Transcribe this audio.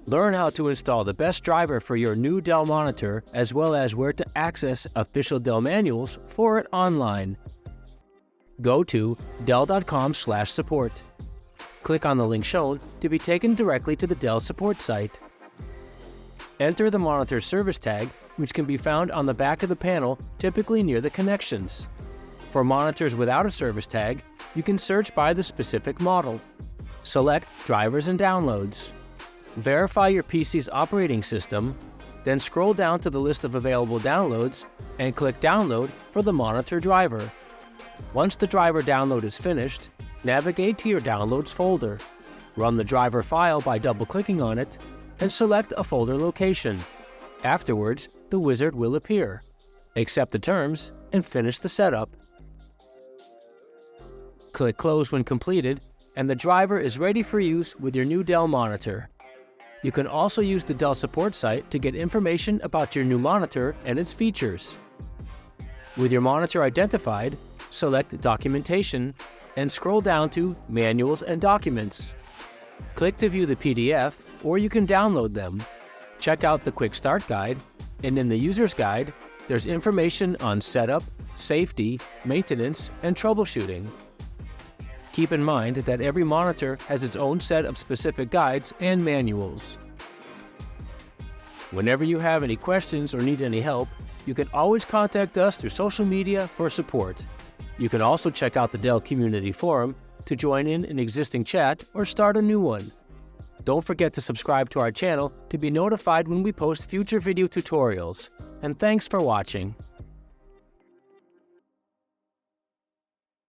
Learn how to install the best driver for your new Dell monitor, as well as where to access official Dell manuals for it online. Go to dell.com/support. Click on the link shown to be taken directly to the Dell support site. Enter the monitor service tag, which can be found on the back of the panel, typically near the connections. For monitors without a service tag, you can search by the specific model. Select Drivers and Downloads. Verify your PC's operating system, then scroll down to the list of available downloads and click Download for the monitor driver. Once the driver download is finished, navigate to your Downloads folder. Run the driver file by double-clicking on it and select a folder location. Afterwards, the wizard will appear. Accept the terms and finish the setup. Click Close when completed, and the driver is ready for use with your new Dell monitor. You can also use the Dell support site to get information about your new monitor and its features. With your monitor identified, select Documentation and scroll down to Manuals and Documents. Click to view the PDF, or you can download them. Check out the Quick Start Guide, and in the User's Guide, there's information on setup, safety, maintenance, and troubleshooting. Keep in mind that every monitor has its own set of specific guides and manuals. Whenever you have any questions or need any help, you can always contact us through social media for support. You can also check out the Dell Community Forum to join in an existing chat or start a new one. Don't forget to subscribe to our channel to be notified when we post future video tutorials. And thanks for watching.